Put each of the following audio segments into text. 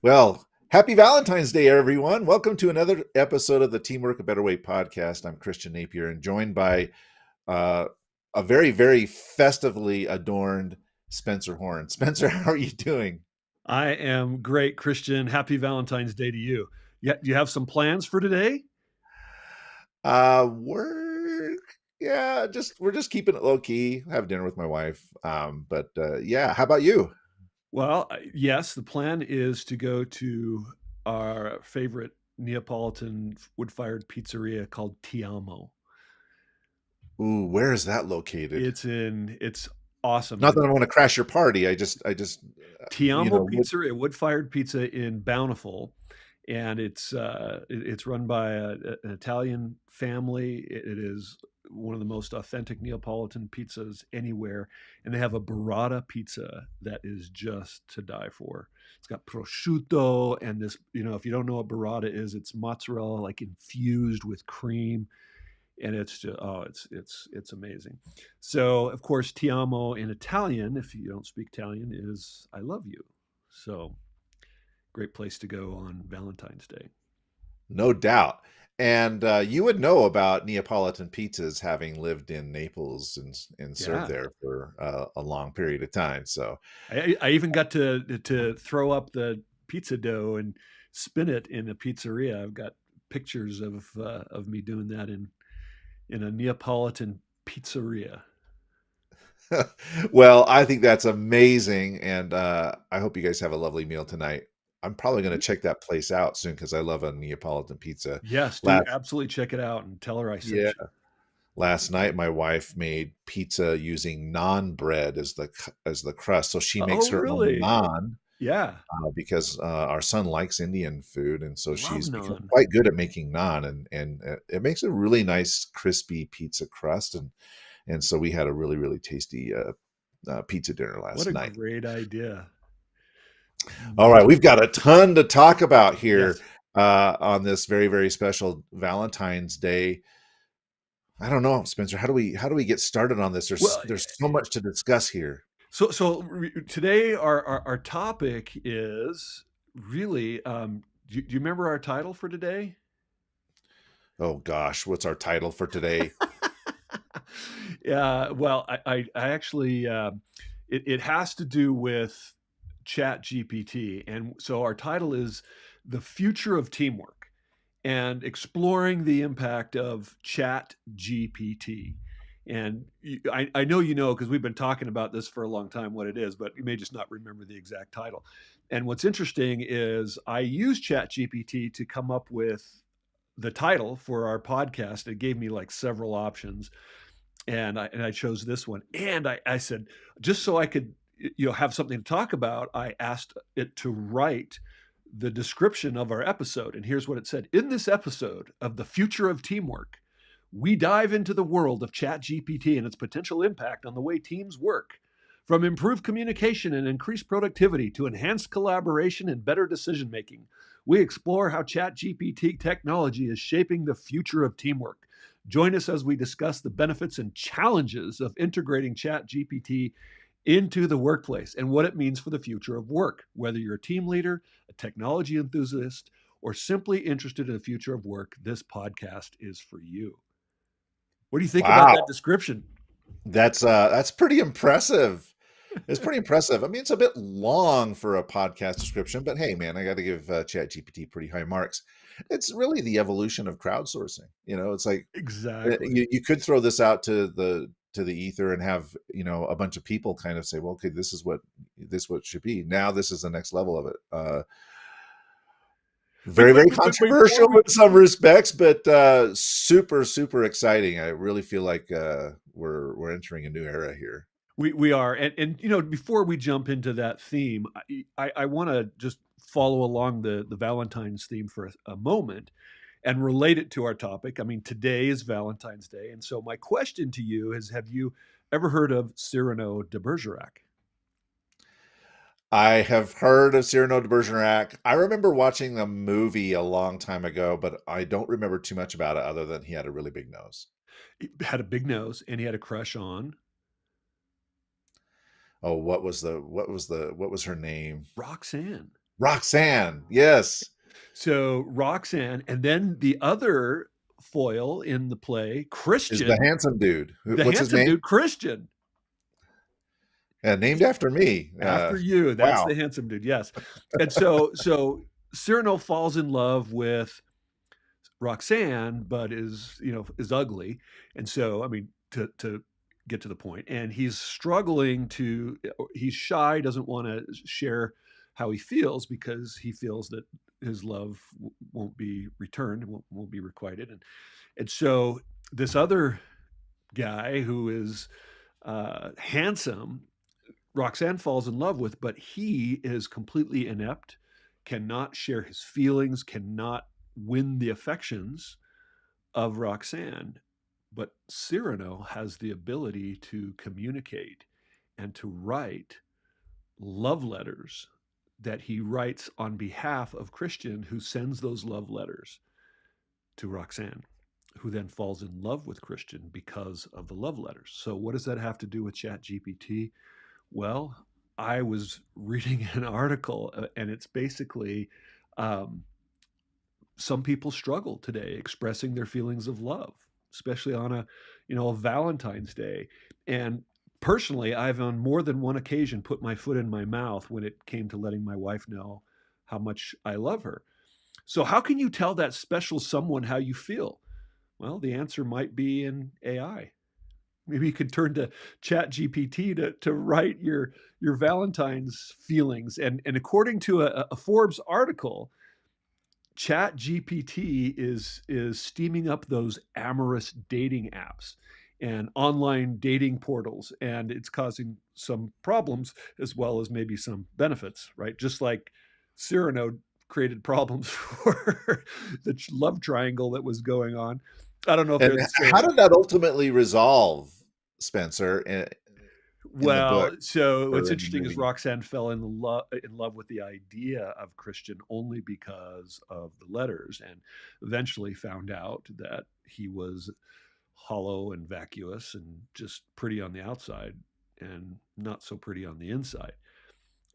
Well, happy Valentine's Day, everyone. Welcome to another episode of the Teamwork a Better Way podcast. I'm Christian Napier and joined by uh, a very festively adorned Spencer Horn. Spencer, how are you doing? I am great, Christian. Happy Valentine's Day to you. Yeah, do you have some plans for today? We're we're just keeping it low key. Have dinner with my wife. Yeah, how about you? Well, yes, the plan is to go to our favorite Neapolitan wood-fired pizzeria called Tiamo. Ooh, where is that located? It's awesome. Not that I want to crash your party. I just, you Tiamo know, Pizzeria, wood-fired pizza in Bountiful, and it's run by an Italian family. It is one of the most authentic Neapolitan pizzas anywhere, and they have a burrata pizza that is just to die for. It's got prosciutto and this, if you don't know what burrata is, it's mozzarella like infused with cream, and it's just it's amazing. So of course, ti amo in Italian, if you don't speak Italian, is I love you. So great place to go on Valentine's Day. No doubt. And you would know about Neapolitan pizzas having lived in Naples and served Yeah, there for a long period of time. So, I even got to throw up the pizza dough and spin it in a pizzeria. I've got pictures of me doing that in a Neapolitan pizzeria. well, I think that's amazing. And I hope you guys have a lovely meal tonight. I'm probably going to check that place out soon because I love a Neapolitan pizza. Yes, do Last, absolutely check it out and tell her I yeah, sent you. last night my wife made pizza using naan bread as the crust. So she makes Oh, her own really? naan Yeah, because our son likes Indian food, and so love she's become naan. quite good at making naan, and it makes a really nice crispy pizza crust, and so we had a really tasty pizza dinner What last a night. great idea. All right, we've got a ton to talk about here Yes. on this very special Valentine's Day. I don't know, Spencer. How do we get started on this? There's Well, there's so much to discuss here. today our topic is really. Do you remember our title for today? Oh gosh, what's our title for today? Yeah. Well, I actually it has to do with Chat GPT, and so our title is "The Future of Teamwork" and exploring the impact of Chat GPT. And I know you know because we've been talking about this for a long time what it is, but you may just not remember the exact title. And what's interesting is I used Chat GPT to come up with the title for our podcast. It gave me like several options, and I chose this one. And I said, just so I could have something to talk about, I asked it to write the description of our episode. And here's what it said: in this episode of The Future of Teamwork, we dive into the world of ChatGPT and its potential impact on the way teams work. From improved communication and increased productivity to enhanced collaboration and better decision making, we explore how ChatGPT technology is shaping the future of teamwork. Join us as we discuss the benefits and challenges of integrating ChatGPT into the workplace and what it means for the future of work. Whether you're a team leader, a technology enthusiast, or simply interested in the future of work, this podcast is for you. What do you think about Wow, that description? that's pretty impressive. It's pretty impressive. I mean, it's a bit long for a podcast description, but hey, man, I got to give ChatGPT pretty high marks. It's really the evolution of crowdsourcing. It's like Exactly. you could throw this out to the ether and have a bunch of people kind of say, well, okay, this what it should be. Now this is the next level of it. Very But before controversial we in some respects, but super exciting. I really feel like we're entering a new era here. we are, and before we jump into that theme, I want to just follow along the Valentine's theme for a moment and relate it to our topic. I mean, today is Valentine's Day, and so my question to you is: have you ever heard of Cyrano de Bergerac? I have heard of Cyrano de Bergerac. I remember watching the movie a long time ago, but I don't remember too much about it other than he had a really big nose. He had a big nose, and he had a crush on Oh, what was her name? Roxanne. Roxanne, yes, So Roxanne, and then the other foil in the play, is the Christian, handsome dude. the What's his handsome name? dude, Christian. Named after me. After you, that's Wow. the handsome dude. Yes, and so Cyrano falls in love with Roxanne, but is ugly, and so I mean to get to the point, and he's struggling to. He's shy, doesn't want to share how he feels because he feels that his love won't be returned, won't be requited, and so this other guy who is handsome, Roxanne falls in love with, but he is completely inept, cannot share his feelings, cannot win the affections of Roxanne. But Cyrano has the ability to communicate and to write love letters that he writes on behalf of Christian, who sends those love letters to Roxanne, who then falls in love with Christian because of the love letters. So, what does that have to do with ChatGPT? Well, I was reading an article, and it's basically um, some people struggle today expressing their feelings of love, especially on a Valentine's Day. And personally, I've on more than one occasion put my foot in my mouth when it came to letting my wife know how much I love her. So, how can you tell that special someone how you feel? Well, the answer might be in AI. Maybe you could turn to Chat GPT to write your Valentine's feelings. And according to a Forbes article, Chat GPT is steaming up those amorous dating apps and online dating portals, and it's causing some problems as well as maybe some benefits, right? Just like Cyrano created problems for the love triangle that was going on. I don't know if And they're the how same. did that ultimately resolve, Spencer, in the book Well, so what's or in the interesting is movie? Roxanne fell in love with the idea of Christian only because of the letters, and eventually found out that he was hollow and vacuous and just pretty on the outside and not so pretty on the inside.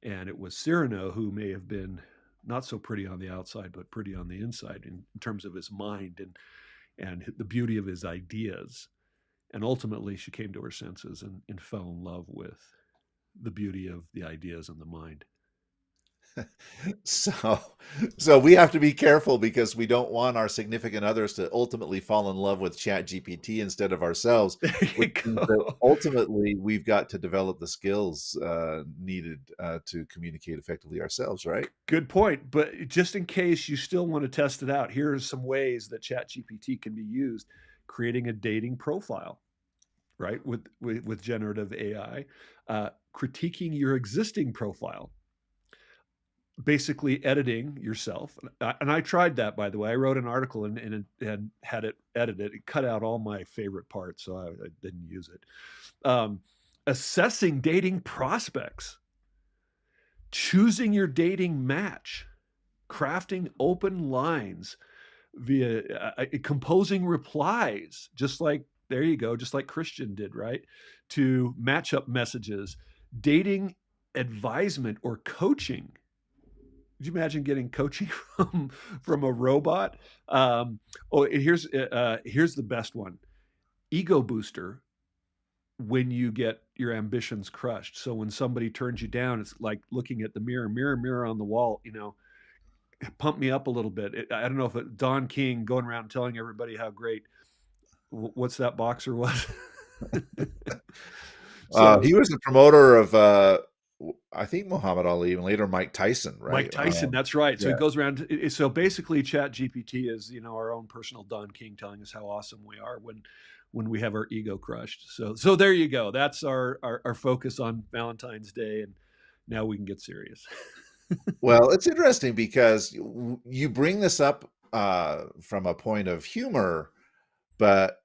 And it was Cyrano who may have been not so pretty on the outside, but pretty on the inside in terms of his mind and the beauty of his ideas. And ultimately, she came to her senses and fell in love with the beauty of the ideas and the mind. So, so we have to be careful because we don't want our significant others to ultimately fall in love with ChatGPT instead of ourselves, There which you means that go. ultimately we've got to develop the skills needed to communicate effectively ourselves, right? Good point. But just in case you still want to test it out, here are some ways that ChatGPT can be used: creating a dating profile, right, with generative AI, critiquing your existing profile, basically editing yourself. And I tried that, by the way. I wrote an article and had it edited. It cut out all my favorite parts, so I didn't use it. Assessing dating prospects, choosing your dating match, crafting open lines via composing replies, just like there you go, just like Christian did, right? To matchup messages, dating advisement or coaching. Could you imagine getting coaching from a robot? Here's the best one: ego booster when you get your ambitions crushed. So when somebody turns you down, it's like looking at the mirror, mirror, mirror on the wall. Pump me up a little bit. I don't know if Don King going around telling everybody how great what's that boxer was. So He was the promoter of, I think Muhammad Ali and later Mike Tyson, Mike right? Tyson, that's right. So he Yeah. goes around. So basically, Chat GPT is our own personal Don King telling us how awesome we are when we have our ego crushed. So there you go. That's our focus on Valentine's Day, and now we can get serious. Well, it's interesting because you bring this up from a point of humor, but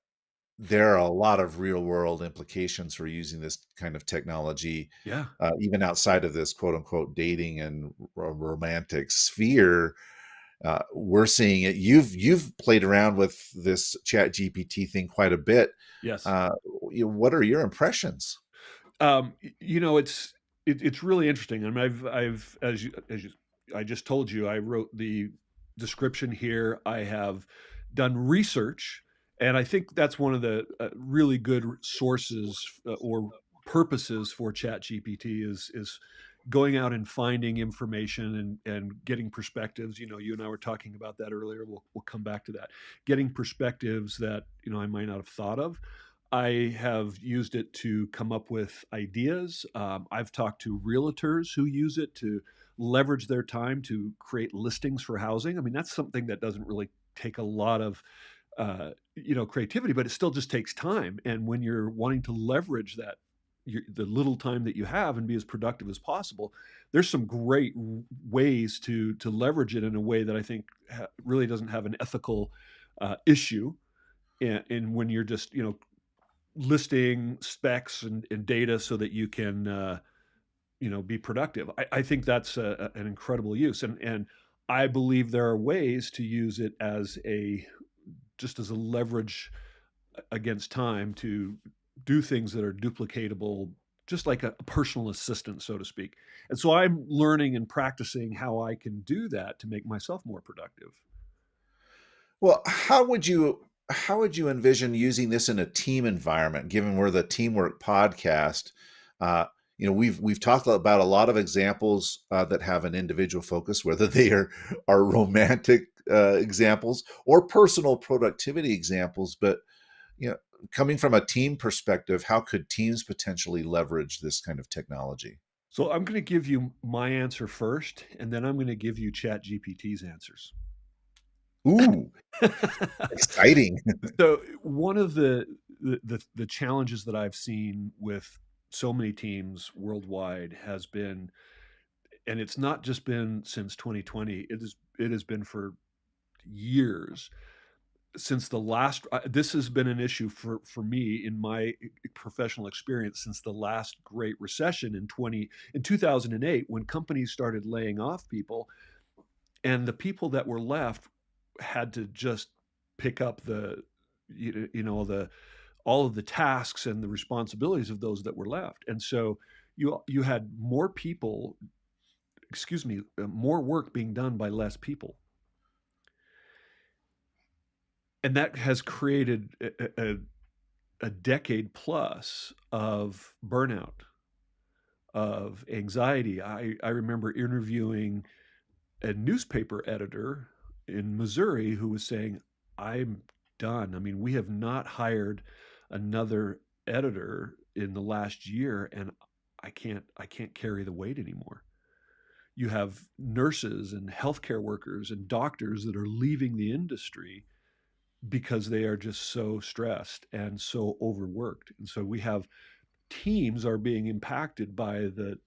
there are a lot of real world implications for using this kind of technology, Yeah. even outside of this quote unquote dating and romantic sphere. We're seeing it. You've played around with this Chat GPT thing quite a bit. Yes. Uh, what are your impressions? It's really interesting. I mean, I've as you I just told you I wrote the description here. I have done research, and I think that's one of the really good sources or purposes for ChatGPT is going out and finding information and getting perspectives. You and I were talking about that earlier. We'll come back to that. Getting perspectives that I might not have thought of. I have used it to come up with ideas. I've talked to realtors who use it to leverage their time to create listings for housing. I mean, that's something that doesn't really take a lot of creativity, but it still just takes time. And when you're wanting to leverage that, the little time that you have and be as productive as possible, there's some great ways to leverage it in a way that I think really doesn't have an ethical issue. And when you're just listing specs and data so that you can be productive. I think that's an incredible use, and I believe there are ways to use it as a just as a leverage against time to do things that are duplicatable, just like a personal assistant, so to speak. And so I'm learning and practicing how I can do that to make myself more productive. Well, how would you envision using this in a team environment, given we're the teamwork podcast? Uh, we've talked about a lot of examples that have an individual focus, whether they are romantic examples or personal productivity examples. But you know, coming from a team perspective, how could teams potentially leverage this kind of technology? So I'm going to give you my answer first, and then I'm going to give you ChatGPT's answers. Ooh, exciting! So one of the challenges that I've seen with so many teams worldwide has been, and it's not just been since 2020. It has been for years since the last. This has been an issue for me in my professional experience since the last Great Recession in 2008, when companies started laying off people, and the people that were left had to just pick up the all of the tasks and the responsibilities of those that were left. And so you had more people, excuse me, more work being done by less people. And that has created a decade plus of burnout, of anxiety. I remember interviewing a newspaper editor in Missouri who was saying, I'm done. I mean, we have not hired another editor in the last year, and I can't carry the weight anymore. You have nurses and healthcare workers and doctors that are leaving the industry because they are just so stressed and so overworked. And so we have teams are being impacted by the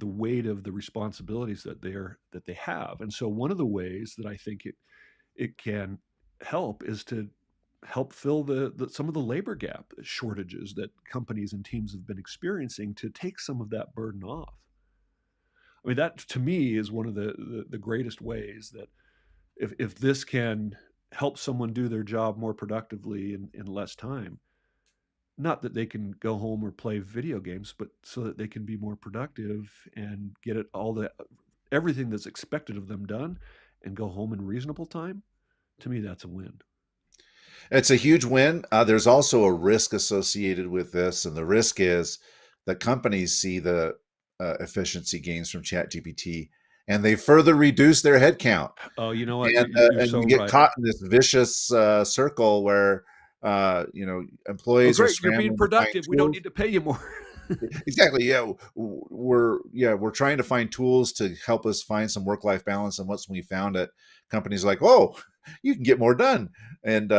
weight of the responsibilities that they have. And so one of the ways that I think it can help is to help fill the some of the labor gap shortages that companies and teams have been experiencing, to take some of that burden off. I mean, that to me is one of the greatest ways that if this can help someone do their job more productively in less time, not that they can go home or play video games, but so that they can be more productive and get it all the everything that's expected of them done and go home in reasonable time. To me, that's a win. It's a huge win. There's also a risk associated with this, and the risk is that companies see the efficiency gains from ChatGPT, and they further reduce their headcount, Oh, you know what? You're and so you get right. caught in this vicious circle where Oh, employees are great. You're being scrambling to find productive. We don't tools. need to pay you more. Exactly. Yeah, we're trying to find tools to help us find some work life balance, and once we found it, companies are like, "Oh, you can get more done," and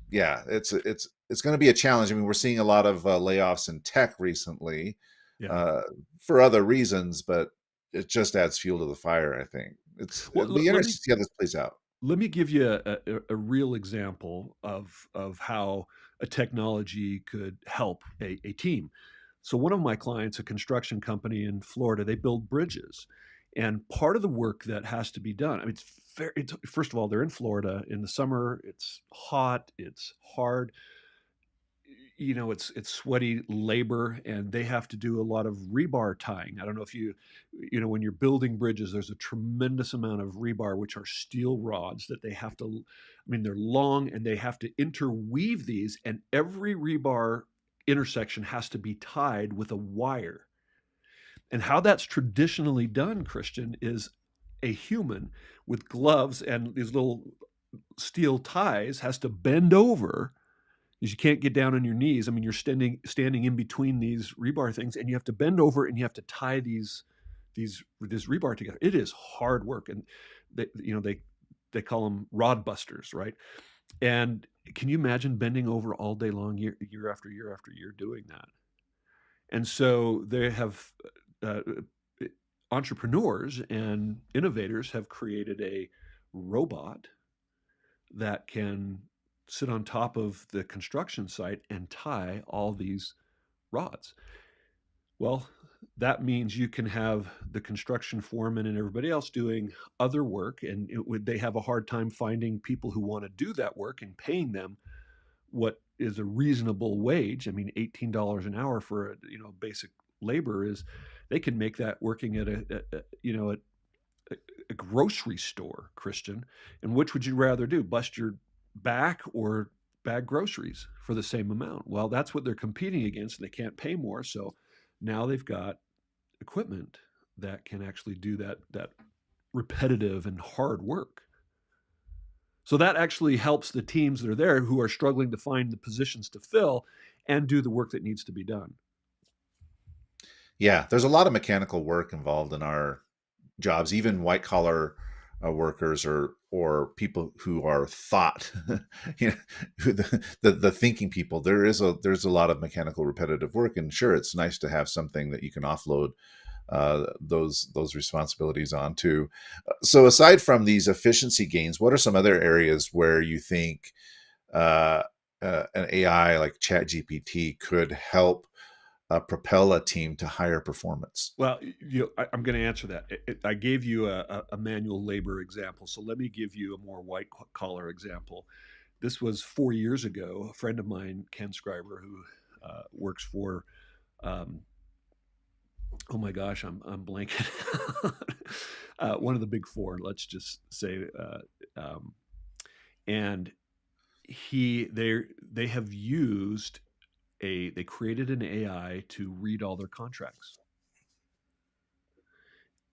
yeah, it's going to be a challenge. I mean, we're seeing a lot of layoffs in tech recently Yeah. uh, for other reasons, but it just adds fuel to the fire. I think Well, it'll be let me interesting to see how this plays out. give you a real example of how a technology could help a team. So one of my clients, a construction company in Florida, they build bridges, and part of the work that has to be done. I mean, first of all, they're in Florida in the summer. It's hot. It's hard. it's sweaty labor, and they have to do a lot of rebar tying. I don't know if when you're building bridges, there's a tremendous amount of rebar, which are steel rods that they have to, I mean, they're long and they have to interweave these, and every rebar intersection has to be tied with a wire. And how that's traditionally done, Christian, is a human with gloves and these little steel ties has to bend over because you can't get down on your knees. I mean, you're standing in between these rebar things, and you have to bend over and you have to tie this rebar together. It is hard work, and they call them rod busters, right? And can you imagine bending over all day long, year after year after year, doing that? And so they have uh, entrepreneurs and innovators have created a robot that can sit on top of the construction site and tie all these rods. Well, that means you can have the construction foreman and everybody else doing other work, and they have a hard time finding people who want to do that work and paying them what is a reasonable wage. I mean, $18 an hour for basic labor is they can make that working at a grocery store, Christian. And which would you rather do? Bust your back or bag groceries for the same amount? Well, that's what they're competing against, and they can't pay more. So now they've got equipment that can actually do that repetitive and hard work. So that actually helps the teams that are there who are struggling to find the positions to fill and do the work that needs to be done. Yeah, there's a lot of mechanical work involved in our jobs, even white collar workers or people who are thought, you know, the thinking people. There's a lot of mechanical repetitive work, and sure, it's nice to have something that you can offload those responsibilities onto. So, aside from these efficiency gains, what are some other areas where you think uh, an AI like ChatGPT could help propel a team to higher performance? Well, I'm going to answer that. I gave you a manual labor example, so let me give you a more white collar example. This was 4 years ago. A friend of mine, Ken Scriber, who works for, um, oh my gosh, I'm blanking. One of the big four, let's just say, and they have used they created an AI to read all their contracts.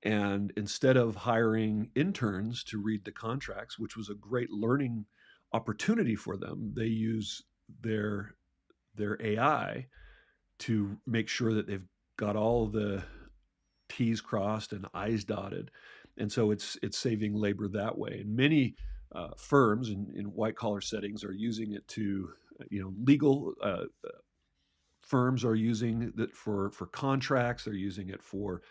And instead of hiring interns to read the contracts, which was a great learning opportunity for them, they use their their AI to make sure that they've got all the T's crossed and I's dotted. And so it's saving labor that way. And many firms in white collar settings are using it to, legal firms are using it for contracts. They're using it for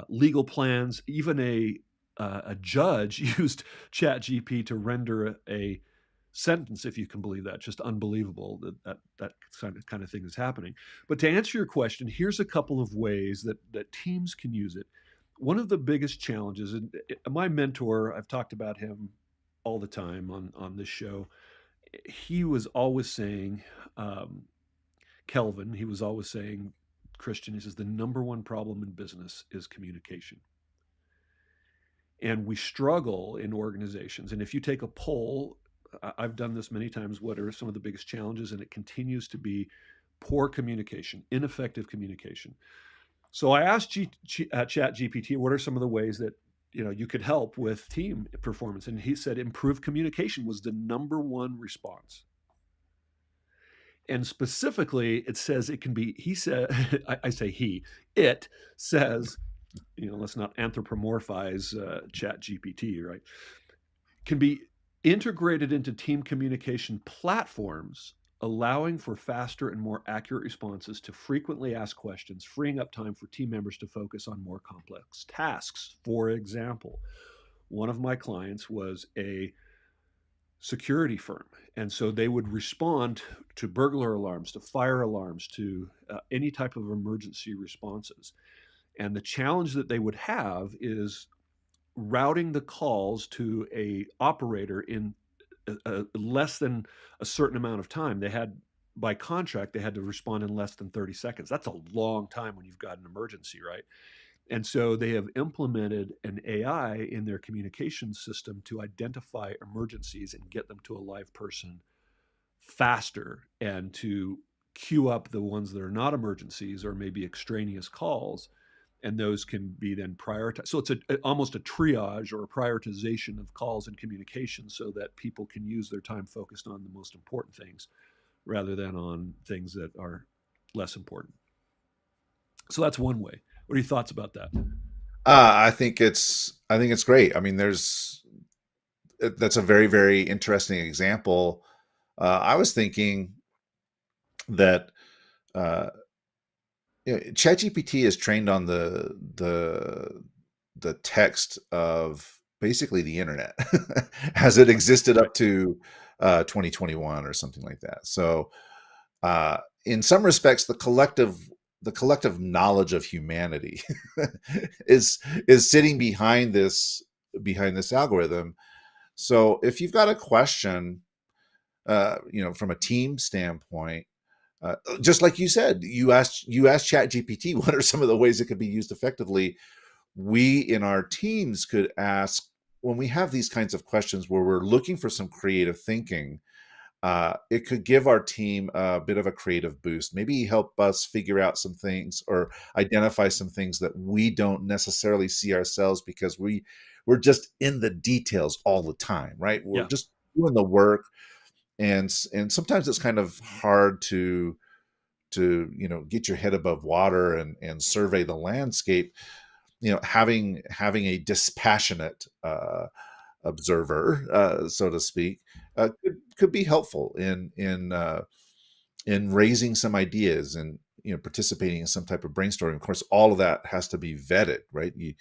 legal plans. Even a judge used ChatGPT to render a sentence, if you can believe that. Just unbelievable that kind of thing is happening. But to answer your question, here's a couple of ways that teams can use it. One of the biggest challenges, and my mentor, I've talked about him all the time on this show. He was always saying, Kelvin, he was always saying, Christian, he says, the number one problem in business is communication. And we struggle in organizations. And if you take a poll, I've done this many times, what are some of the biggest challenges? And it continues to be poor communication, ineffective communication. So I asked ChatGPT, what are some of the ways that you could help with team performance? And he said improved communication was the number one response. And specifically, it says it can be, he said, I say he, it says, let's not anthropomorphize Chat GPT, right? Can be integrated into team communication platforms, allowing for faster and more accurate responses to frequently asked questions, freeing up time for team members to focus on more complex tasks. For example, one of my clients was a security firm. And so they would respond to burglar alarms, to fire alarms, to any type of emergency responses. And the challenge that they would have is routing the calls to a operator in less than a certain amount of time. They had by contract, they had to respond in less than 30 seconds. That's a long time when you've got an emergency, right? And so they have implemented an AI in their communication system to identify emergencies and get them to a live person faster, and to queue up the ones that are not emergencies or maybe extraneous calls, and those can be then prioritized. So it's almost a triage or a prioritization of calls and communication so that people can use their time focused on the most important things rather than on things that are less important. So that's one way. What are your thoughts about that? I think it's great. I mean, that's a very, very interesting example. I was thinking that uh, ChatGPT is trained on the text of basically the internet as it existed Right. up to 2021 or something like that. So, in some respects, the collective knowledge of humanity is is sitting behind this algorithm. So, if you've got a question, from a team standpoint, just like you said, you asked ChatGPT what are some of the ways it could be used effectively. We in our teams could ask when we have these kinds of questions where we're looking for some creative thinking. It could give our team a bit of a creative boost. Maybe help us figure out some things or identify some things that we don't necessarily see ourselves because we're just in the details all the time, right? We're Yeah. just doing the work, and sometimes it's kind of hard to get your head above water and survey the landscape. Having a dispassionate observer, so to speak, could be helpful in raising some ideas and participating in some type of brainstorming. Of course, all of that has to be vetted, right? You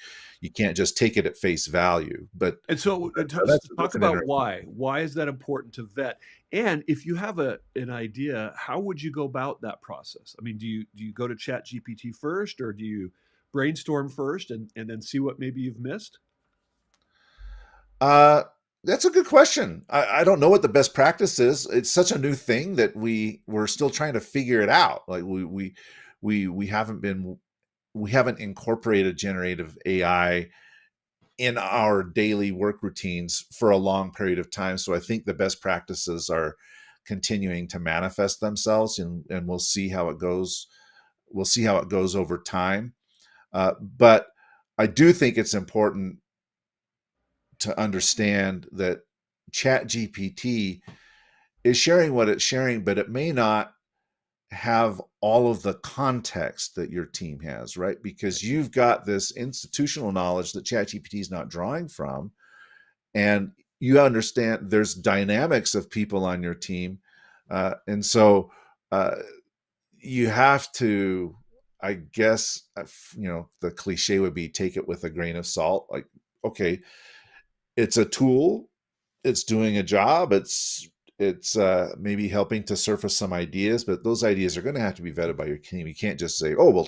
can't just take it at face value. But And so talk that's an about interesting. why. Why is that important to vet? And if you have an idea, how would you go about that process? I mean, do you go to Chat GPT first, or do you brainstorm first and then see what maybe you've missed? Uh, that's a good question. I don't know what the best practice is. It's such a new thing that we're still trying to figure it out. Like we haven't incorporated generative AI in our daily work routines for a long period of time. So I think the best practices are continuing to manifest themselves, and we'll see how it goes. We'll see how it goes over time. But I do think it's important to understand that Chat GPT is sharing what it's sharing, but it may not have all of the context that your team has, right? Right. Because you've got this institutional knowledge that ChatGPT is not drawing from, and you understand there's dynamics of people on your team, and so uh, you have to, I guess, the cliche would be take it with a grain of salt. Like, okay, it's a tool, it's doing a job, it's maybe helping to surface some ideas, but those ideas are going to have to be vetted by your team. You can't just say, oh well,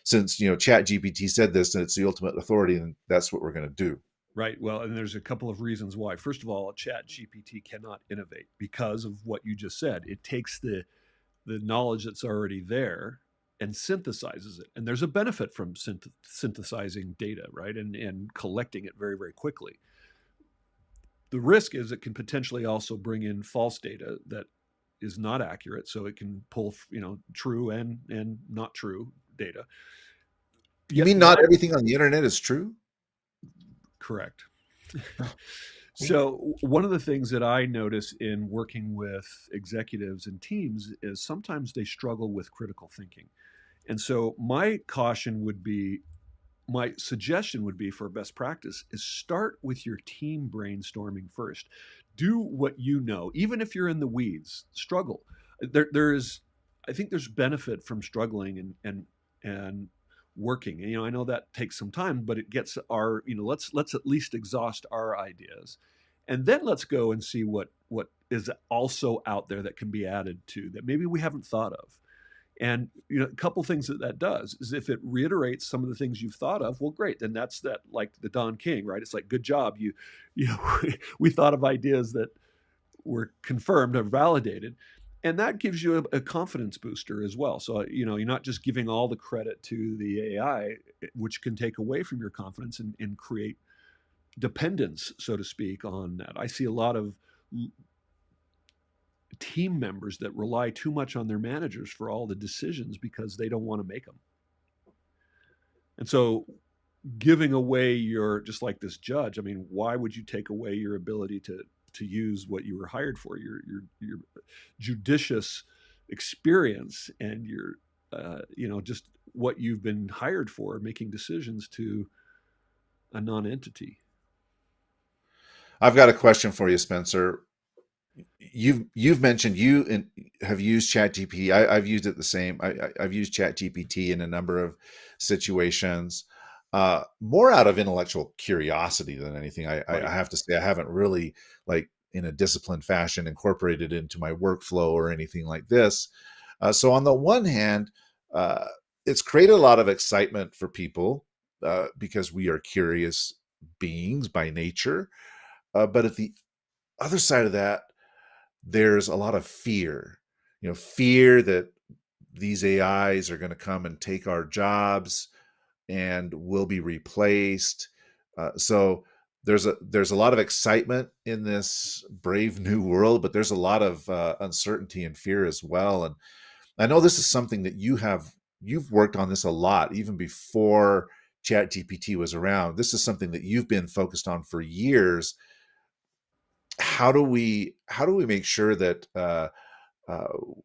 since Chat GPT said this and it's the ultimate authority, and that's what we're going to do. Right. Well, and there's a couple of reasons why. First of all, Chat GPT cannot innovate because of what you just said. It takes the knowledge that's already there and synthesizes it. And there's a benefit from synthesizing data, right? And collecting it very, very quickly. The risk is it can potentially also bring in false data that is not accurate. So it can pull, true and not true data. You Yet mean not my everything on the internet is true? correct. Oh, So, one of the things that I notice in working with executives and teams is sometimes they struggle with critical thinking. And so, my suggestion would be for best practice is start with your team brainstorming first. Do what you know, even if you're in the weeds, struggle. There's, I think there's benefit from struggling and working. And, I know that takes some time, but it gets let's at least exhaust our ideas, and then let's go and see what is also out there that can be added to that maybe we haven't thought of. And a couple things that does is if it reiterates some of the things you've thought of, well, great. Then that's that, like the Don King, right? It's like, good job, you know, we thought of ideas that were confirmed or validated. And that gives you a confidence booster as well. So, you're not just giving all the credit to the AI, which can take away from your confidence and create dependence, so to speak, on that. I see a lot of team members that rely too much on their managers for all the decisions because they don't want to make them. And so giving away your, just like this judge, I mean, why would you take away your ability to use what you were hired for, your judicious experience and your just what you've been hired for, making decisions, to a non-entity? I've got a question for you, Spencer. You've mentioned have used ChatGPT. I've used it the same. I've used ChatGPT in a number of situations, more out of intellectual curiosity than anything. I Right. have to say I haven't really, like, in a disciplined fashion, incorporated it into my workflow or anything like this. So on the one hand, uh, it's created a lot of excitement for people because we are curious beings by nature. But at the other side of that, there's a lot of fear, fear that these AIs are going to come and take our jobs and will be replaced. So there's a lot of excitement in this brave new world, but there's a lot of uncertainty and fear as well. And I know this is something that you've worked on this a lot, even before ChatGPT was around. This is something that you've been focused on for years. How do we make sure that uh,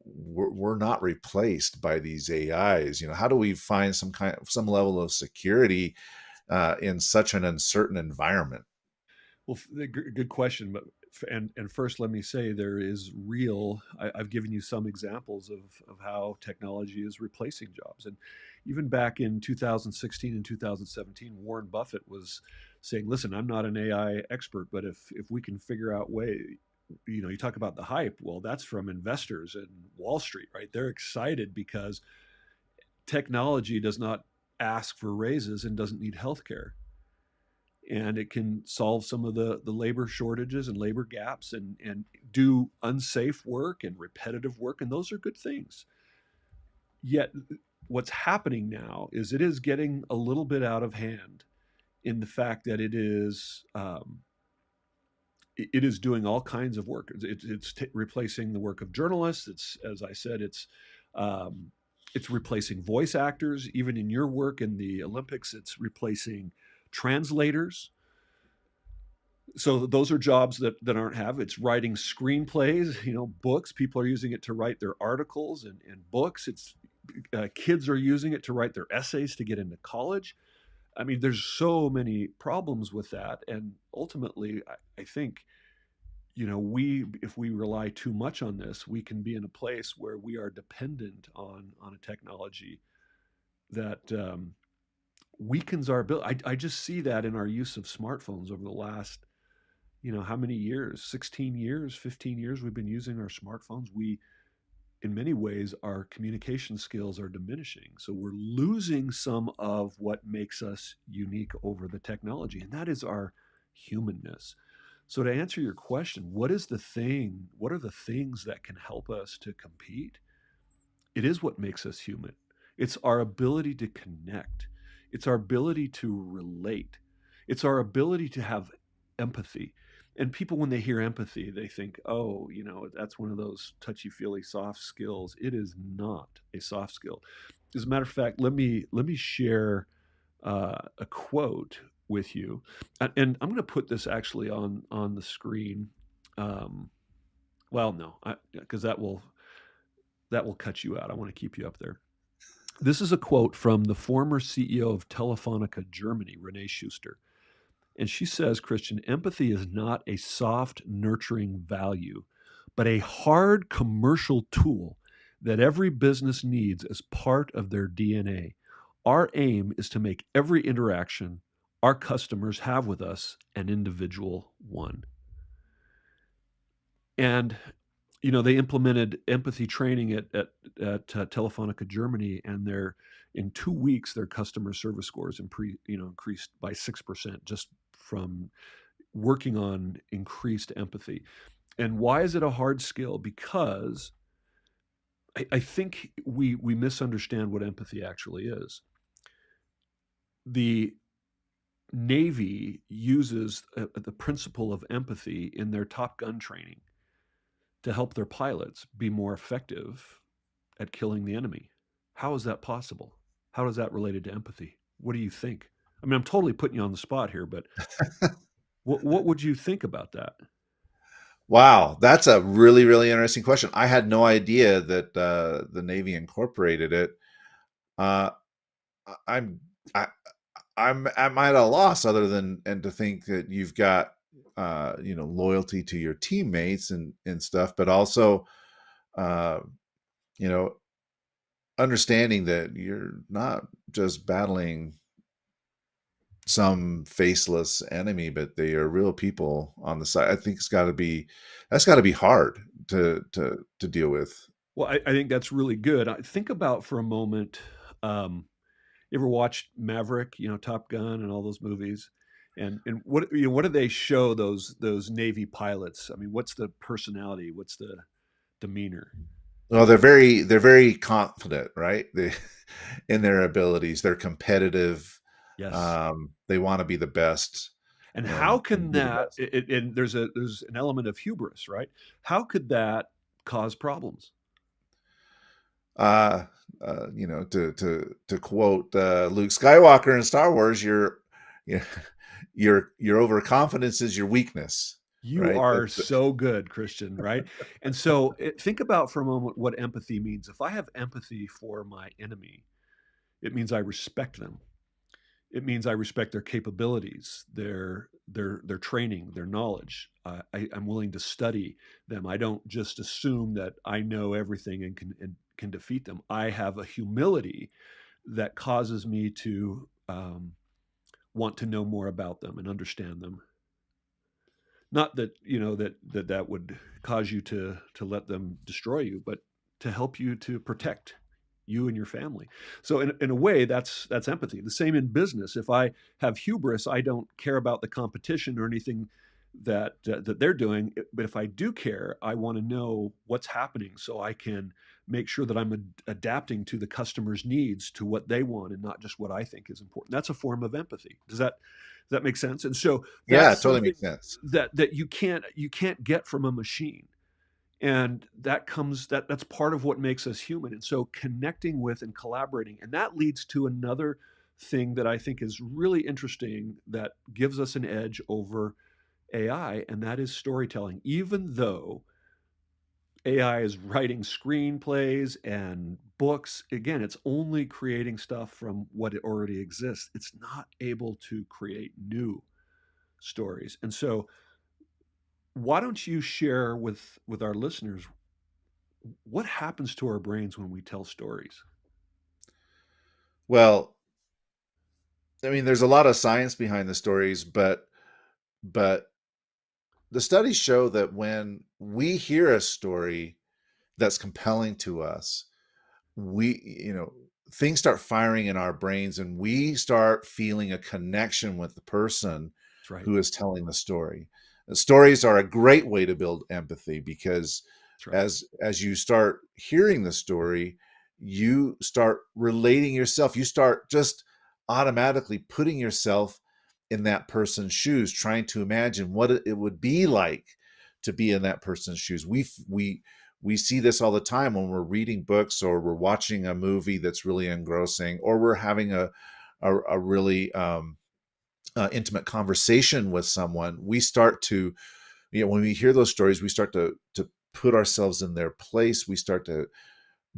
we're not replaced by these AIs? How do we find some level of security in such an uncertain environment? Well, good question. But and first, let me say there is real. I've given you some examples of how technology is replacing jobs, and even back in 2016 and 2017, Warren Buffett was saying, "Listen, I'm not an AI expert, but if we can figure out way." You talk about the hype. Well, that's from investors in Wall Street, right? They're excited because technology does not ask for raises and doesn't need healthcare, and it can solve some of the labor shortages and labor gaps, and do unsafe work and repetitive work, and those are good things. Yet what's happening now is it is getting a little bit out of hand in the fact that it is doing all kinds of work. It's replacing the work of journalists. It's, as I said, um, it's replacing voice actors. Even in your work in the Olympics, it's replacing translators. So those are jobs that aren't have. It's writing screenplays, books. People are using it to write their articles and books. It's kids are using it to write their essays to get into college. I mean, there's so many problems with that, and ultimately, I think, we if we rely too much on this, we can be in a place where we are dependent on a technology that weakens our ability. I just see that in our use of smartphones over the last, how many years? 16 years, 15 years we've been using our smartphones. We, in many ways, our communication skills are diminishing. So we're losing some of what makes us unique over the technology, and that is our humanness. So to answer your question, what is the thing? What are the things that can help us to compete? It is what makes us human. It's our ability to connect. It's our ability to relate. It's our ability to have empathy. And people, when they hear empathy, they think, oh, that's one of those touchy feely soft skills. It is not a soft skill. As a matter of fact, let me share a quote with you, and I'm going to put this actually on the screen. Um, well, no, because that will cut you out. I want to keep you up there. This is a quote from the former CEO of Telefonica Germany, Renee Schuster. And she says, Christian, empathy is not a soft, nurturing value, but a hard commercial tool that every business needs as part of their DNA. Our aim is to make every interaction our customers have with us an individual one. And they implemented empathy training at Telefonica Germany, and in 2 weeks their customer service scores increased by 6% just from working on increased empathy. And why is it a hard skill? Because I think we misunderstand what empathy actually is. The Navy uses the principle of empathy in their Top Gun training to help their pilots be more effective at killing the enemy. How is that possible? How is that related to empathy? What do you think? I mean, I'm totally putting you on the spot here, but what would you think about that? Wow, that's a really, really interesting question. I had no idea that the Navy incorporated it. Uh, I- I'm I, I'm at a loss other than and to think that you've got loyalty to your teammates and stuff, but also uh, you know understanding that you're not just battling some faceless enemy, but they are real people on the side. I think that's got to be hard to deal with. Well, I think that's really good. Think about for a moment. You ever watched Maverick? Top Gun and all those movies. And what do they show those Navy pilots? I mean, what's the personality? What's the demeanor? Well, they're very confident, right? In their abilities. They're competitive. Yes. They want to be the best And how and can do the that? best. And there's an element of hubris, right? How could that cause problems? Uh, to quote Luke Skywalker in Star Wars, you your overconfidence is your weakness, You right? are so good, Christian, right? And so think about for a moment what empathy means. If I have empathy for my enemy, it means I respect them. It means I respect their capabilities, their training, their knowledge. I'm willing to study them. I don't just assume that I know everything and can defeat them. I have a humility that causes me to want to know more about them and understand them. Not that that would cause you to let them destroy you, but to help you to protect you and your family. So in a way, that's empathy. The same in business. If I have hubris, I don't care about the competition or anything that they're doing. But if I do care, I want to know what's happening so I can make sure that I'm adapting to the customer's needs, to what they want, and not just what I think is important. That's a form of empathy. Does that make sense? And so Yeah, that's it totally something makes sense. that you can't get from a machine. And that's part of what makes us human. And so connecting with and collaborating, and that leads to another thing that I think is really interesting that gives us an edge over AI, and that is storytelling. Even though AI is writing screenplays and books, again, it's only creating stuff from what it already exists. It's not able to create new stories. And so why don't you share with our listeners what happens to our brains when we tell stories? Well, I mean, there's a lot of science behind the stories, but the studies show that when we hear a story that's compelling to us, we things start firing in our brains and we start feeling a connection with the person That's right. who is telling the story. Stories are a great way to build empathy because That's right. as you start hearing the story, you start relating yourself. You start just automatically putting yourself in that person's shoes, trying to imagine what it would be like to be in that person's shoes. We see this all the time when we're reading books or we're watching a movie that's really engrossing, or we're having a really intimate conversation with someone. We start to, when we hear those stories, we start to put ourselves in their place. We start to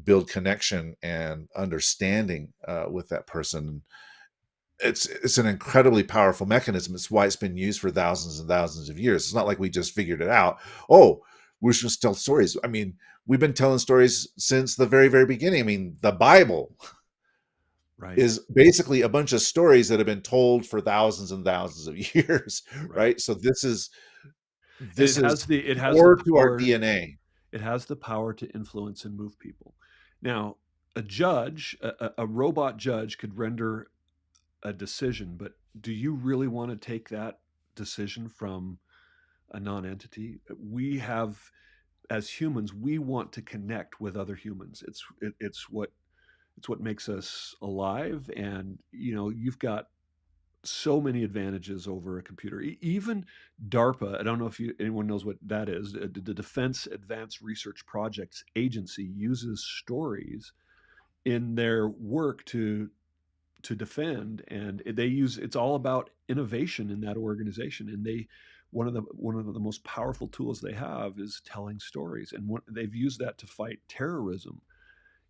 build connection and understanding with that person. It's an incredibly powerful mechanism. It's why it's been used for thousands and thousands of years. It's not like we just figured it out. Oh, we should just tell stories. I mean, we've been telling stories since the very, very beginning. I mean, the Bible Right. is basically a bunch of stories that have been told for thousands and thousands of years, Right. right? So this is And this it has is the core to our power DNA. it has the power to influence and move people. Now, a robot judge could render a decision, but do you really want to take that decision from a non-entity? We have as humans, we want to connect with other humans. It's what makes us alive. And you've got so many advantages over a computer. Even DARPA, I don't know if anyone knows what that is. The Defense Advanced Research Projects Agency uses stories in their work to defend, and it's all about innovation in that organization. And one of the most powerful tools they have is telling stories, and they've used that to fight terrorism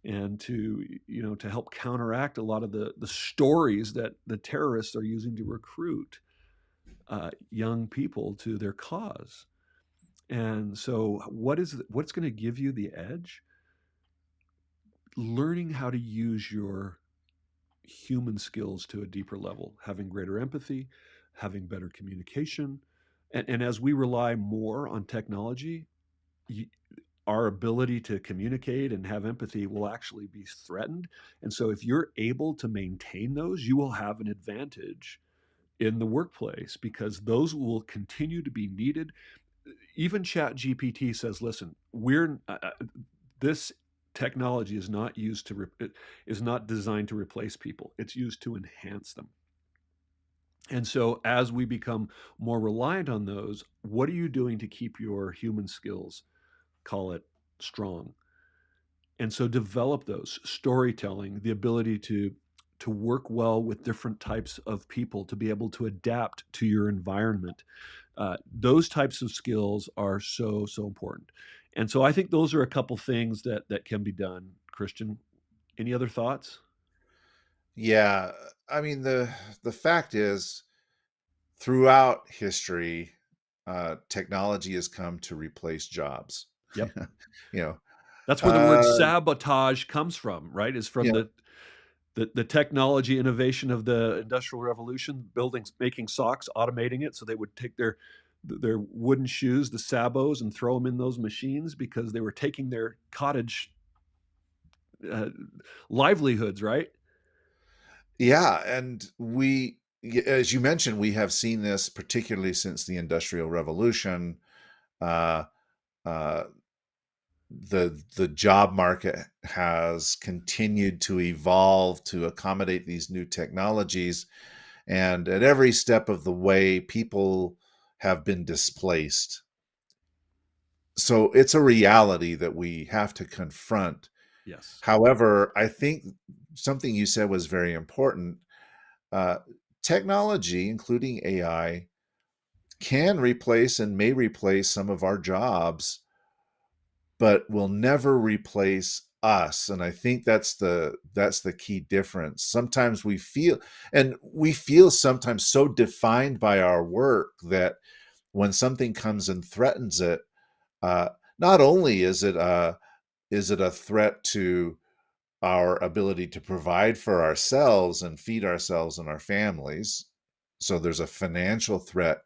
and to help counteract a lot of the stories that the terrorists are using to recruit young people to their cause. And so what's going to give you the edge? Learning how to use your human skills to a deeper level, having greater empathy, having better communication. And as we rely more on technology, our ability to communicate and have empathy will actually be threatened. And so if you're able to maintain those, you will have an advantage in the workplace, because those will continue to be needed. Even ChatGPT says, listen, we're this technology is not used to is not designed to replace people. It's used to enhance them. And so as we become more reliant on those, what are you doing to keep your human skills, call it, strong? And so develop those: storytelling, the ability to work well with different types of people, to be able to adapt to your environment. Those types of skills are so, so important. And so I think those are a couple things that can be done. Christian, any other thoughts? Yeah, I mean the fact is, throughout history, technology has come to replace jobs. Yep. you know, That's where the word uh, sabotage comes from, right? Is from you know, the technology innovation of the Industrial Revolution, building, making socks, automating it, so they would take their wooden shoes, the sabots, and throw them in those machines because they were taking their cottage uh, livelihoods, right? yeah, and as you mentioned, we have seen this particularly since the Industrial Revolution. Uh, uh, the job market has continued to evolve to accommodate these new technologies, and at every step of the way, people have been displaced. So it's a reality that we have to confront. Yes. However, I think something you said was very important. Uh, Technology, including AI, can replace and may replace some of our jobs, but will never replace us. And I think that's the key difference. Sometimes we feel sometimes so defined by our work that when something comes and threatens it, uh, not only is it a threat to our ability to provide for ourselves and feed ourselves and our families, so there's a financial threat,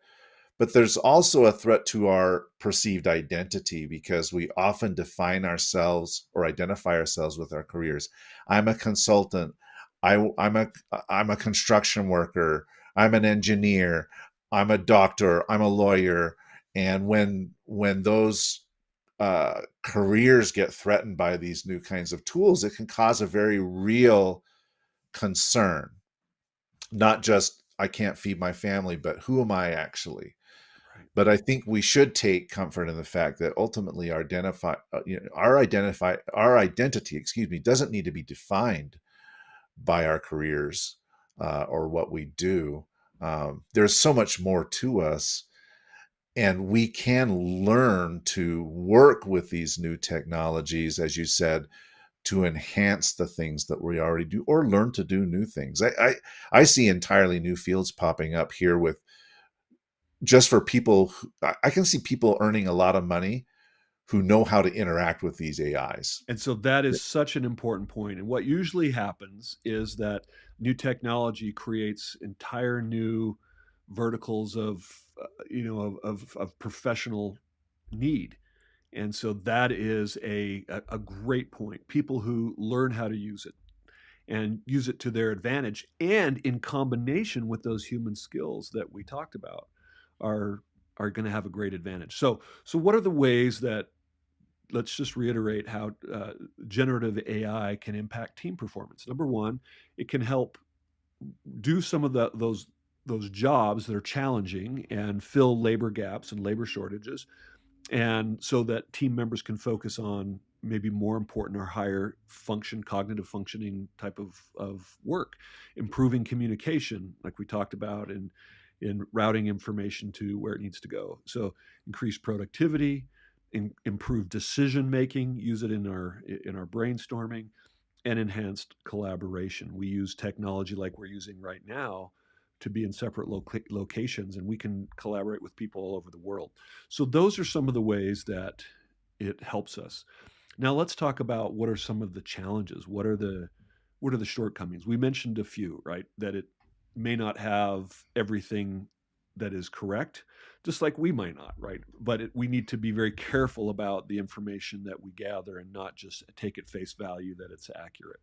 but there's also a threat to our perceived identity, because we often define ourselves or identify ourselves with our careers. I'm a consultant. I'm a construction worker. I'm an engineer. I'm a doctor. I'm a lawyer. And when those careers get threatened by these new kinds of tools, it can cause a very real concern. Not just I can't feed my family, but who am I actually? Right. But I think we should take comfort in the fact that ultimately our identity, excuse me, doesn't need to be defined by our careers or what we do. There's so much more to us, and we can learn to work with these new technologies, as you said, to enhance the things that we already do, or learn to do new things. I see entirely new fields popping up here with just for people I can see people earning a lot of money who know how to interact with these AIs. And so that is such an important point. And what usually happens is that new technology creates entire new verticals of, of professional need. And so that is a great point. People who learn how to use it and use it to their advantage, and in combination with those human skills that we talked about, are are going to have a great advantage. So what are the ways that let's just reiterate how generative AI can impact team performance. Number one, it can help do some of those jobs that are challenging and fill labor gaps and labor shortages, and so that team members can focus on maybe more important or higher function cognitive functioning type of work, improving communication like we talked about, in routing information to where it needs to go. So increase productivity, improve decision making, use it in our brainstorming, and enhanced collaboration. We use technology like we're using right now to be in separate locations, and we can collaborate with people all over the world. So those are some of the ways that it helps us. Now let's talk about what are some of the challenges. What are the shortcomings? We mentioned a few, right? That it may not have everything that is correct, just like we might not, right? But we need to be very careful about the information that we gather and not just take at face value that it's accurate.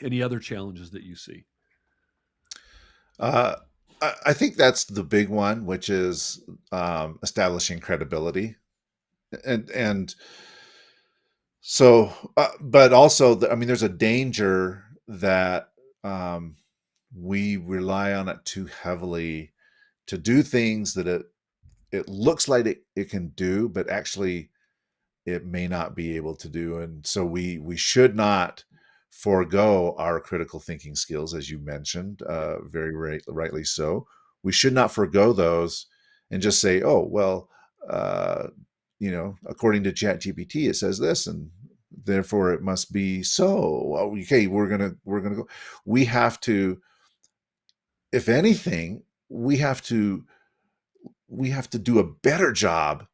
Any other challenges that you see? Uh, I think that's the big one, which is establishing credibility, and so, but also, I mean, there's a danger that um, we rely on it too heavily to do things that it looks like it can do, but actually it may not be able to do. And so we should not forego our critical thinking skills, as you mentioned, Yeah. very rightly so. We should not forego those and just say, oh well, uh, according to ChatGPT, it says this, and therefore it must be so. Okay, we're gonna go. We have to, if anything, we have to do a better job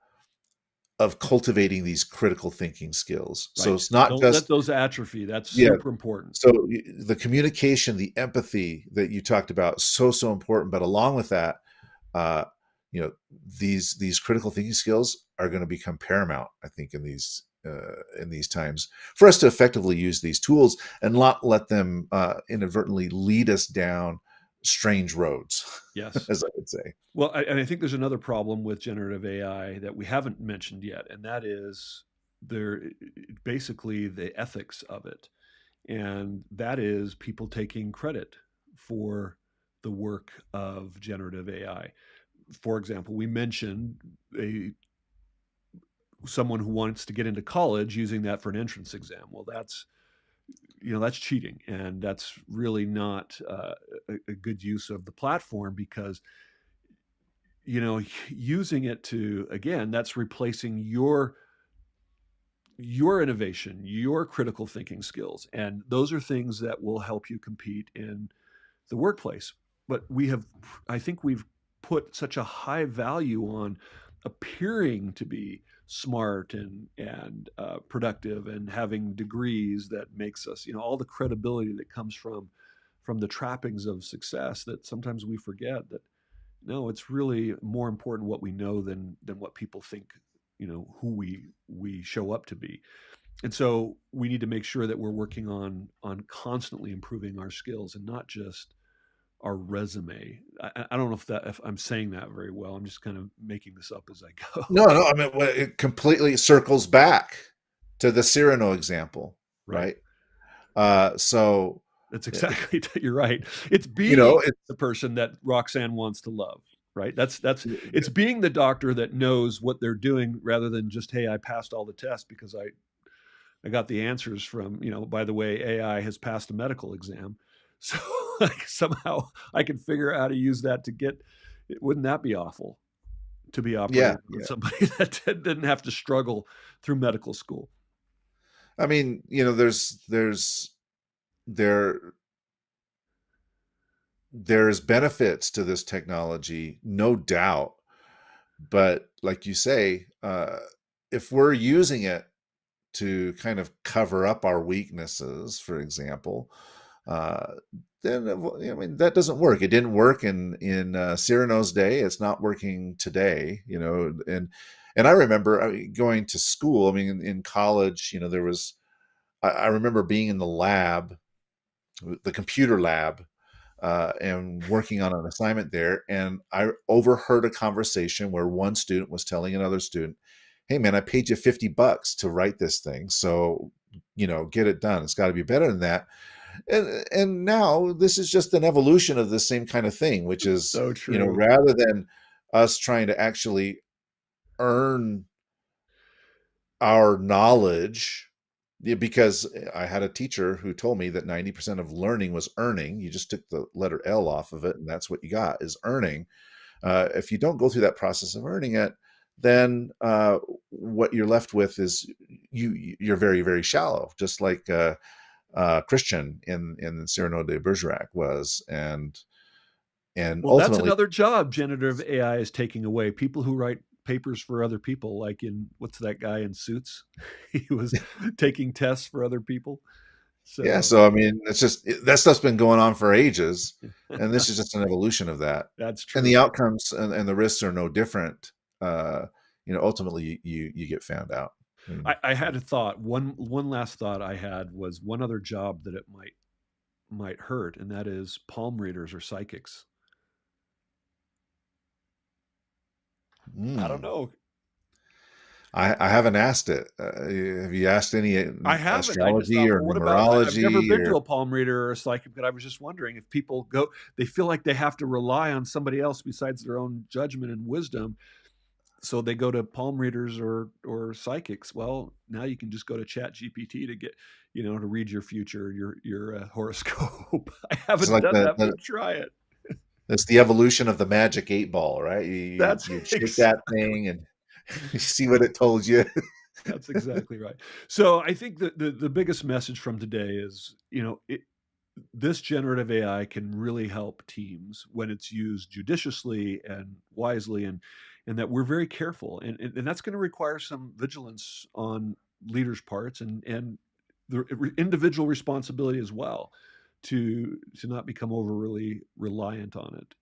of cultivating these critical thinking skills. So Right. it's not Don't let just, those atrophy. That's yeah. super important. So the communication, the empathy that you talked about, so important. But along with that, uh, these critical thinking skills are going to become paramount, I think, in these times, for us to effectively use these tools and not let them inadvertently lead us down strange roads, Yes. as I would say. Well, and I think there's another problem with generative AI that we haven't mentioned yet, and that is there basically the ethics of it. And that is people taking credit for the work of generative AI. For example, we mentioned a someone who wants to get into college using that for an entrance exam. Well, that's cheating, and that's really not a good use of the platform, because using it to, again, that's replacing your innovation, your critical thinking skills, and those are things that will help you compete in the workplace. But I think we've put such a high value on appearing to be smart and productive and having degrees that makes us, all the credibility that comes from the trappings of success, that sometimes we forget that no, it's really more important what we know than what people think, who we show up to be. And so we need to make sure that we're working on constantly improving our skills and not just our resume. I don't know if I'm saying that very well. I'm just kind of making this up as I No, go. no, I mean, it completely circles back to the Cyrano example, Right. right? So, That's eh, exactly you're right. It's you being know, it's the person that Roxanne wants to love, right? That's it's being the doctor that knows what they're doing, rather than just, hey, I passed all the tests because I got the answers from, by the way, AI has passed a medical exam. So like, somehow I can figure out how to use that to get, wouldn't that be awful to be yeah, operating on yeah. somebody that didn't have to struggle through medical school? I mean, there there's benefits to this technology, no doubt. But like you say, if we're using it to kind of cover up our weaknesses, for example, uh, then I mean that doesn't work. It didn't work in Cyrano's day. It's not working today. And I remember, going to school. I mean, in college, there was. I remember being in the lab, the computer lab, and working on an assignment there, and I overheard a conversation where one student was telling another student, hey man, I paid you $50 to write this thing, so get it done. It's got to be better than that. And now this is just an evolution of the same kind of thing, which is, So true. rather than us trying to actually earn our knowledge, because I had a teacher who told me that 90% of learning was earning. You just took the letter L off of it, and that's what you got, is earning. If you don't go through that process of earning it, then what you're left with is you're very, very shallow, just like Christian in Cyrano de Bergerac was, and Well, that's ultimately, another job generative AI is taking away. People who write papers for other people, like in what's that guy in Suits? He was taking tests for other people. yeah. So So I mean, it's just that stuff's been going on for ages, and this is just an evolution of that. that's And the true. outcomes and the risks are no different. Ultimately, you get found out. And I had a thought. One last thought I had was one other job that it might hurt, and that is palm readers or psychics. I don't mm, know. I haven't asked it. Have you asked any I haven't. I just astrology thought, or well, what about? I've never numerology been to or a palm reader or a psychic, but I was just wondering if people go, they feel like they have to rely on somebody else besides their own judgment and wisdom, so they go to palm readers or psychics. Well, now you can just go to ChatGPT to get, to read your future, your horoscope. I it's haven't like done that, but try it. it's the evolution of the magic 8 ball, right? That's You shake that thing and you see what it told you. that's exactly right. So I think that the biggest message from today is, this generative AI can really help teams when it's used judiciously and wisely, and that we're very careful, and that's going to require some vigilance on leaders' parts, and the individual responsibility as well, to not become overly reliant on it.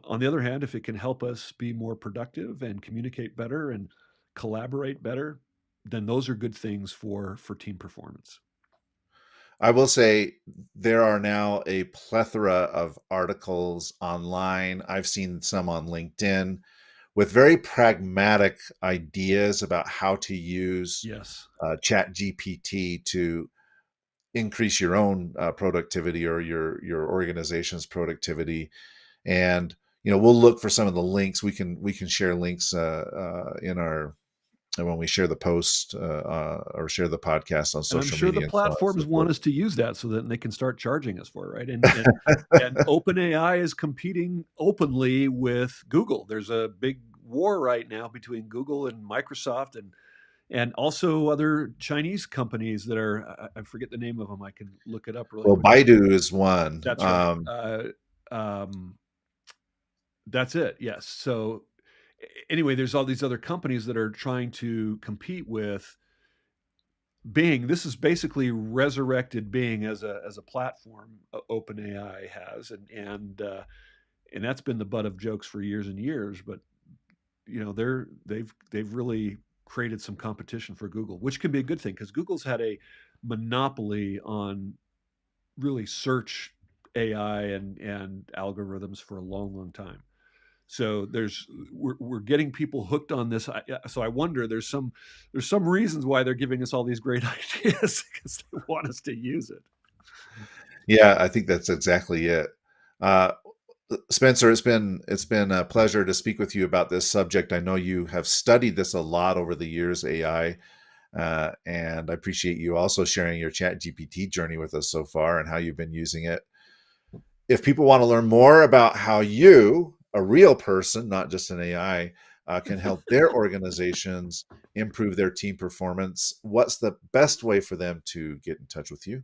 On the other hand, if it can help us be more productive and communicate better and collaborate better, then those are good things for team performance. I will say there are now a plethora of articles online. I've seen some on LinkedIn with very pragmatic ideas about how to use Yes. Chat GPT to increase your own productivity or your organization's productivity. And we'll look for some of the links. We can share links in our when we share the post or share the podcast on And I'm social sure the media and so on and so platforms want forth. us to use that so that they can start charging us for it, right? And OpenAI is competing openly with Google. There's a big war right now between Google and Microsoft, and also other Chinese companies that are, I forget the name of them. I can look it up really Well, quick. Baidu is one. That's right. Um, that's it. Yes. So anyway, there's all these other companies that are trying to compete with Bing. This is basically resurrected Bing as a platform. OpenAI has, and that's been the butt of jokes for years and years. But they've really created some competition for Google, which can be a good thing because Google's had a monopoly on really search AI and algorithms for a long, long time. So we're getting people hooked on this. So I wonder there's some reasons why they're giving us all these great ideas because they want us to use it. Yeah, I think that's exactly it. Uh, Spencer, it's been a pleasure to speak with you about this subject. I know you have studied this a lot over the years, AI, and I appreciate you also sharing your Chat GPT journey with us so far and how you've been using it. If people want to learn more about how you, a real person, not just an AI, can help their organizations improve their team performance, what's the best way for them to get in touch with you?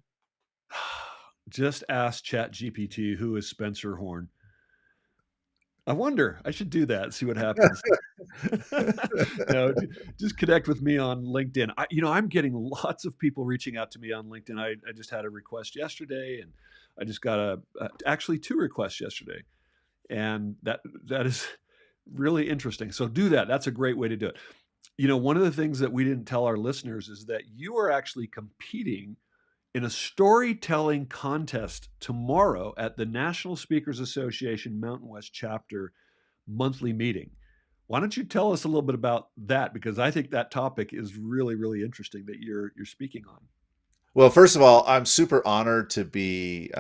Just ask ChatGPT who is Spencer Horn. I wonder. I should do that. See what happens. No, just connect with me on LinkedIn. I'm getting lots of people reaching out to me on LinkedIn. I just had a request yesterday, and I just got actually two requests yesterday, and that is really interesting. So do that. That's a great way to do it. One of the things that we didn't tell our listeners is that you are actually competing in a storytelling contest tomorrow at the National Speakers Association Mountain West chapter monthly meeting. Why don't you tell us a little bit about that? Because I think that topic is really, really interesting that you're speaking on. Well, first of all, I'm super honored to be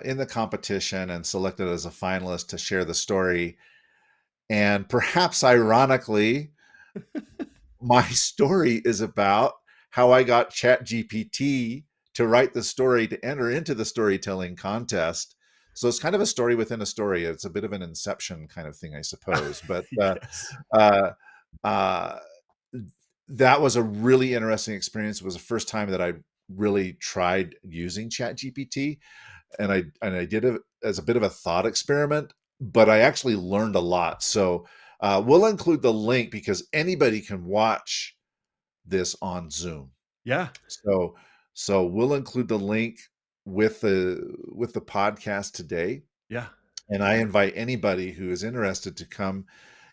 in the competition and selected as a finalist to share the story. And perhaps ironically, my story is about how I got ChatGPT to write the story to enter into the storytelling contest. So it's kind of a story within a story. It's a bit of an inception kind of thing, I suppose. But Yes. uh, uh, that was a really interesting experience. It was the first time that I really tried using ChatGPT, and I did it as a bit of a thought experiment, but I actually learned a lot. So we'll include the link because anybody can watch this on Zoom. Yeah. So we'll include the link with the podcast today, Yeah. and I invite anybody who is interested to come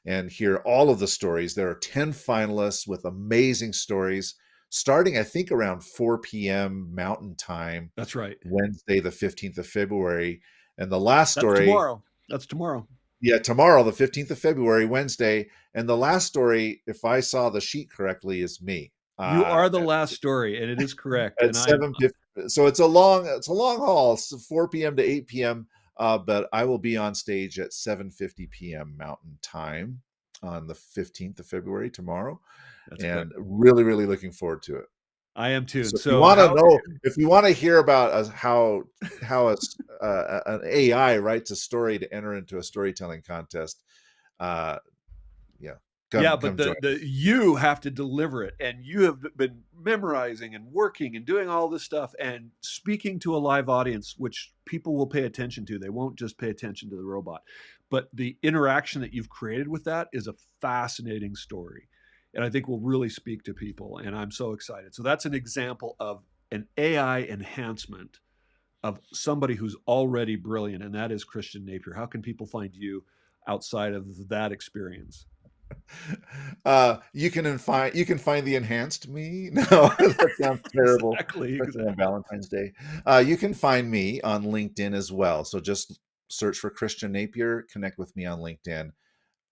and hear all of the stories. There are 10 finalists with amazing stories starting, I think, around 4 p.m. Mountain Time, That's right. Wednesday, the 15th of February. And the last That's story, tomorrow. That's tomorrow. yeah, tomorrow, the 15th of February, Wednesday. And the last story, if I saw the sheet correctly, is me. You Uh, are the last story, and it is correct. at And I'm 7:50. So it's a long haul. It's 4 p.m. to 8 p.m. But I will be on stage at 7:50 p.m. Mountain Time on the 15th of February tomorrow, that's correct. and really, really looking forward to it. I am too. So And so how if you want to hear about how an AI writes a story to enter into a storytelling contest, uh, yeah, yeah, come but join the us. you have to deliver it, and you have been memorizing and working and doing all this stuff and speaking to a live audience, which people will pay attention to. They won't just pay attention to the robot, but the interaction that you've created with that is a fascinating story, and I think will really speak to people. And I'm so excited. So that's an example of an AI enhancement of somebody who's already brilliant, and that is Christian Napier. How can people find you outside of that experience? You can find the enhanced me. No, that sounds terrible, Exactly, especially on exactly. Valentine's Day. You can find me on LinkedIn as well. So just search for Christian Napier, connect with me on LinkedIn.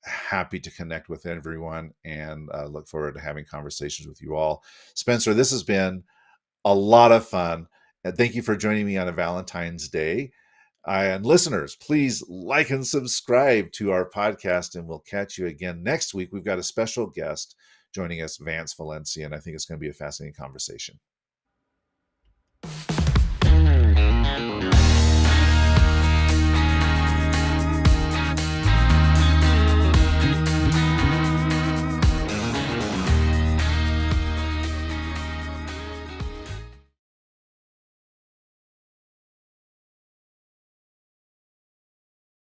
Happy to connect with everyone, and look forward to having conversations with you all. Spencer, this has been a lot of fun. And thank you for joining me on a Valentine's Day. And listeners, please like and subscribe to our podcast, and we'll catch you again next week. We've got a special guest joining us, Vance Valencia, and I think it's going to be a fascinating conversation.